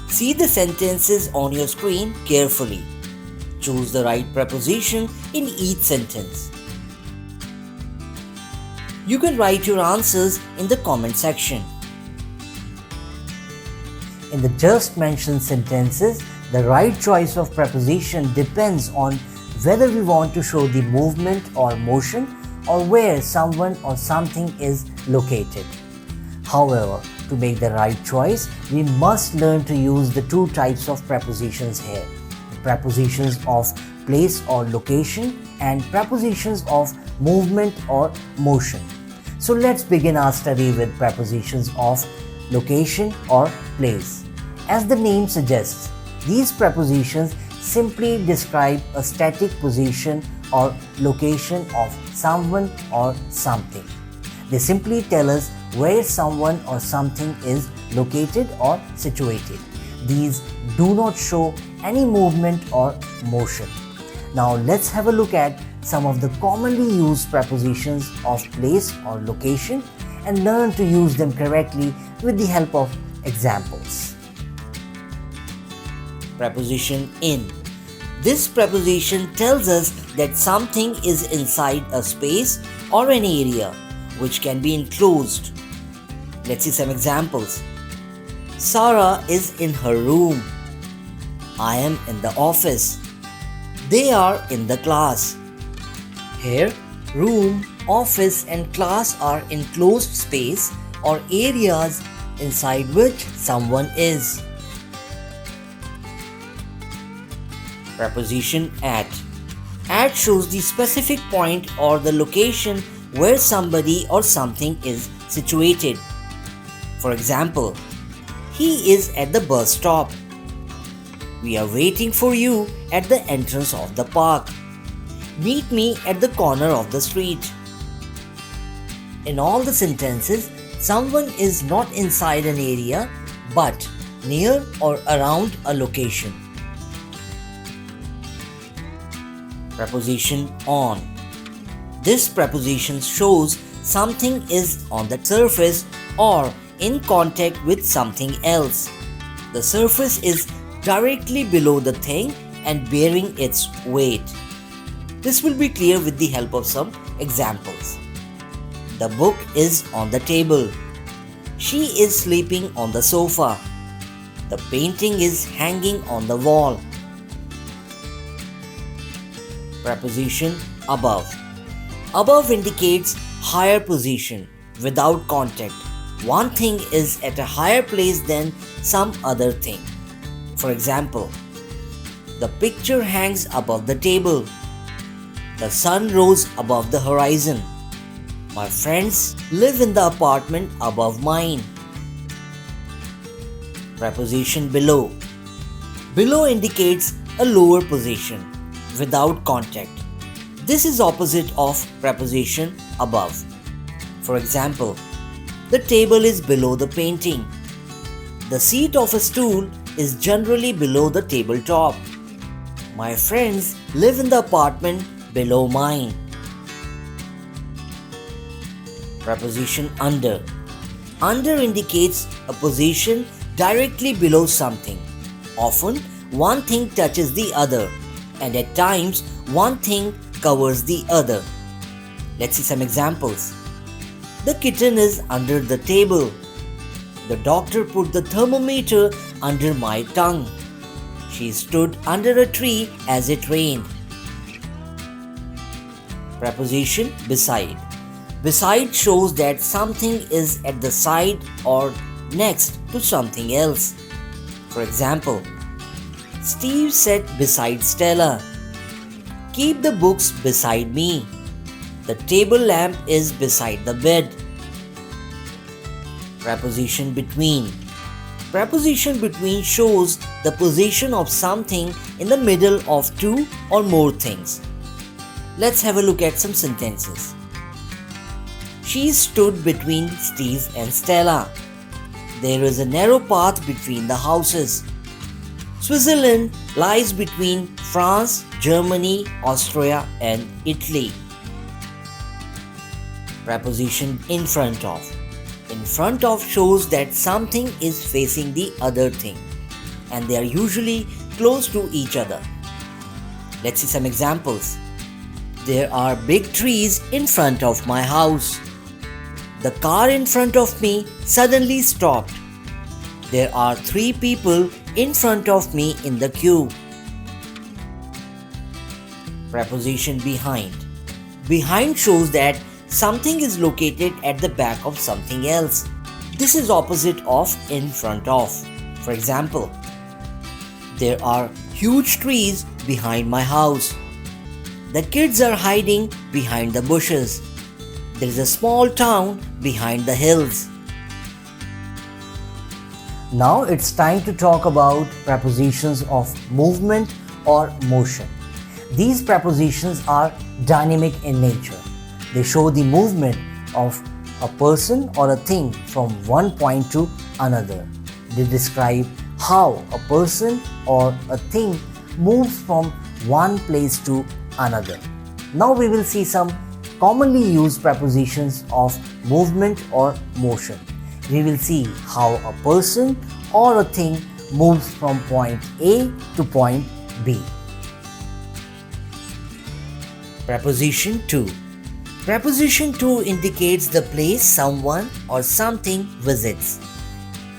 See the sentences on your screen carefully. Choose the right preposition in each sentence. You can write your answers in the comment section. In the just mentioned sentences, the right choice of preposition depends on whether we want to show the movement or motion or where someone or something is located. However, to make the right choice, we must learn to use the two types of prepositions here. Prepositions of place or location and prepositions of movement or motion. So let's begin our study with prepositions of location or place. As the name suggests, these prepositions simply describe a static position or location of someone or something. They simply tell us where someone or something is located or situated. These do not show any movement or motion. Now let's have a look at some of the commonly used prepositions of place or location and learn to use them correctly with the help of examples. Preposition in. This preposition tells us that something is inside a space or an area which can be enclosed. Let's see some examples. Sarah is in her room. I am in the office. They are in the class. Here, room, office and class are enclosed space or areas inside which someone is. Preposition at. At shows the specific point or the location where somebody or something is situated. For example, he is at the bus stop. We are waiting for you at the entrance of the park. Meet me at the corner of the street. In all the sentences, someone is not inside an area but near or around a location. Preposition on. This preposition shows something is on the surface or in contact with something else. The surface is directly below the thing and bearing its weight. This will be clear with the help of some examples. The book is on the table. She is sleeping on the sofa. The painting is hanging on the wall. Preposition above. Above indicates higher position without contact. One thing is at a higher place than some other thing. For example, the picture hangs above the table. The sun rose above the horizon. My friends live in the apartment above mine. Preposition below. Below indicates a lower position without contact. This is opposite of preposition above. For example, the table is below the painting. The seat of a stool is generally below the tabletop. My friends live in the apartment below mine. Preposition under. Under indicates a position directly below something. Often, one thing touches the other, and at times, one thing covers the other. Let's see some examples. The kitten is under the table. The doctor put the thermometer under my tongue. She stood under a tree as it rained. Preposition beside. Beside shows that something is at the side or next to something else. For example, Steve sat beside Stella. Keep the books beside me. The table lamp is beside the bed. Preposition between. Preposition between shows the position of something in the middle of two or more things. Let's have a look at some sentences. She stood between Steve and Stella. There is a narrow path between the houses. Switzerland lies between France, Germany, Austria, and Italy. Preposition in front of. In front of shows that something is facing the other thing. and they are usually close to each other. Let's see some examples. There are big trees in front of my house. The car in front of me suddenly stopped. There are 3 people in front of me in the queue. Preposition behind. Behind shows that something is located at the back of something else. This is opposite of in front of. For example, there are huge trees behind my house. The kids are hiding behind the bushes. There is a small town behind the hills. Now it's time to talk about prepositions of movement or motion. These prepositions are dynamic in nature. They show the movement of a person or a thing from one point to another. They describe how a person or a thing moves from one place to another. Now we will see some commonly used prepositions of movement or motion. We will see how a person or a thing moves from point A to point B. Preposition to. Preposition to indicates the place someone or something visits.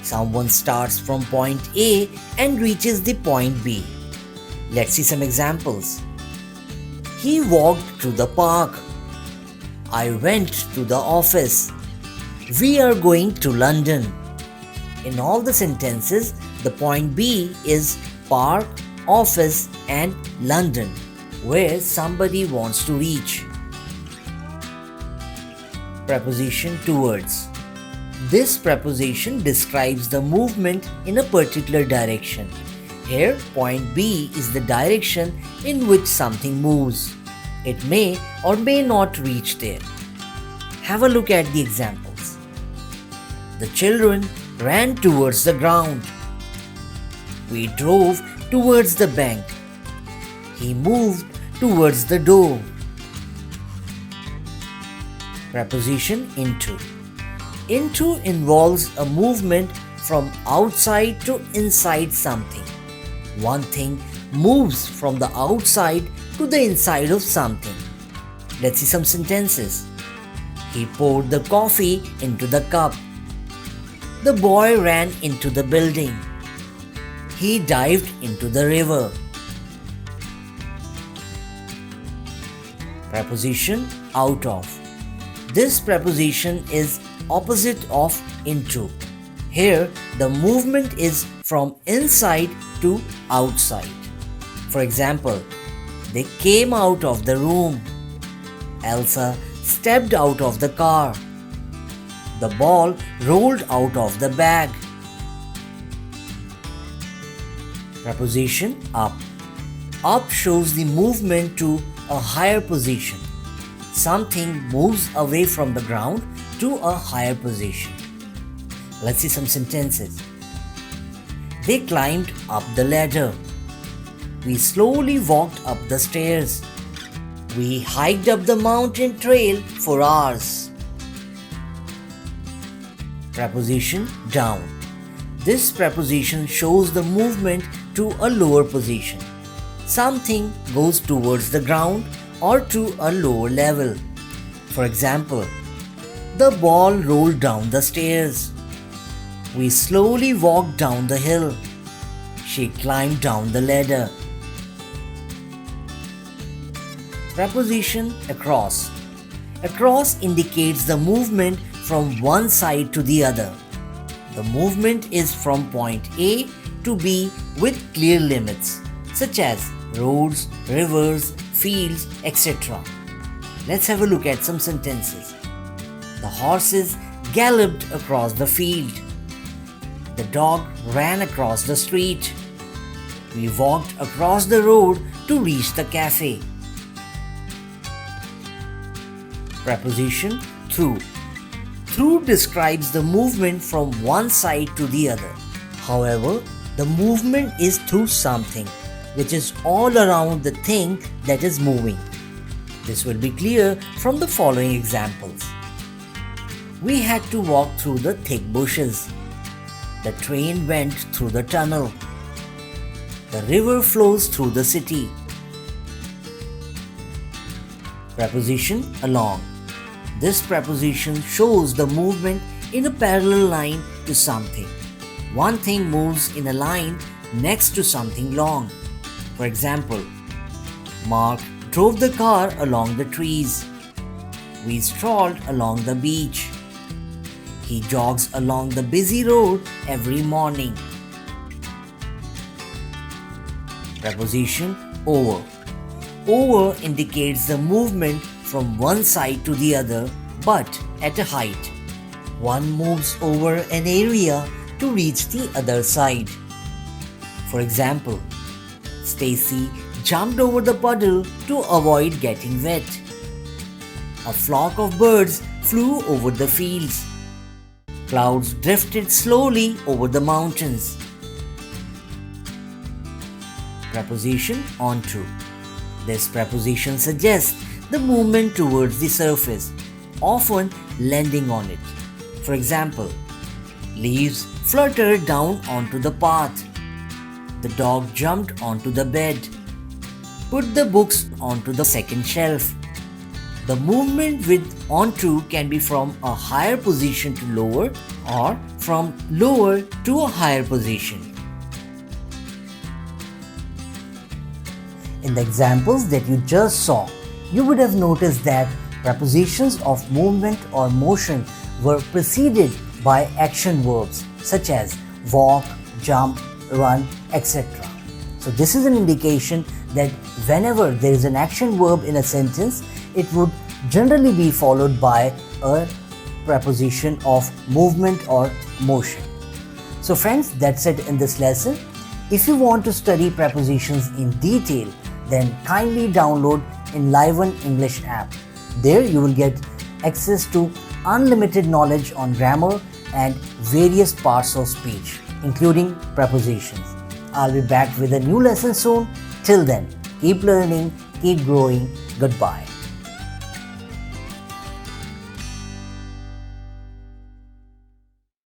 Someone starts from point A and reaches the point B. Let's see some examples. He walked to the park. I went to the office. We are going to London. In all the sentences, the point B is park, office, and London, where somebody wants to reach. Preposition towards. This preposition describes the movement in a particular direction. Here, point B is the direction in which something moves. It may or may not reach there. Have a look at the examples. The children ran towards the ground. We drove towards the bank. He moved towards the door. Preposition into. Into involves a movement from outside to inside something. One thing moves from the outside to the inside of something. Let's see some sentences. He poured the coffee into the cup. The boy ran into the building. He dived into the river. Preposition out of. This preposition is opposite of into. Here, the movement is from inside to outside. For example, they came out of the room. Elsa stepped out of the car. The ball rolled out of the bag. Preposition up. Up shows the movement to a higher position. Something moves away from the ground to a higher position. Let's see some sentences. They climbed up the ladder. We slowly walked up the stairs. We hiked up the mountain trail for hours. Preposition down. This preposition shows the movement to a lower position. Something goes towards the ground or to a lower level. For example, the ball rolled down the stairs. We slowly walked down the hill. She climbed down the ladder. Preposition across. Across indicates the movement from one side to the other. The movement is from point A to B with clear limits, such as roads, rivers, fields, etc. Let's have a look at some sentences. The horses galloped across the field. The dog ran across the street. We walked across the road to reach the cafe. Preposition through. Through describes the movement from one side to the other. However, the movement is through something, which is all around the thing that is moving. This will be clear from the following examples. We had to walk through the thick bushes. The train went through the tunnel. The river flows through the city. Preposition along. This preposition shows the movement in a parallel line to something. One thing moves in a line next to something long. For example, Mark drove the car along the trees. We strolled along the beach. He jogs along the busy road every morning. Preposition over. Over indicates the movement from one side to the other, but at a height. One moves over an area to reach the other side. For example, Stacy jumped over the puddle to avoid getting wet. A flock of birds flew over the fields. Clouds drifted slowly over the mountains. Preposition onto. This preposition suggests the movement towards the surface, often landing on it. For example, leaves fluttered down onto the path. The dog jumped onto the bed. Put the books onto the second shelf. The movement with onto can be from a higher position to lower or from lower to a higher position. In the examples that you just saw, you would have noticed that prepositions of movement or motion were preceded by action verbs such as walk, jump, run, etc. So this is an indication that whenever there is an action verb in a sentence, it would generally be followed by a preposition of movement or motion. So friends, that's it in this lesson. If you want to study prepositions in detail, then kindly download Enliven English app. There you will get access to unlimited knowledge on grammar and various parts of speech, including prepositions. I'll be back with a new lesson soon. Till then, keep learning, keep growing. Goodbye.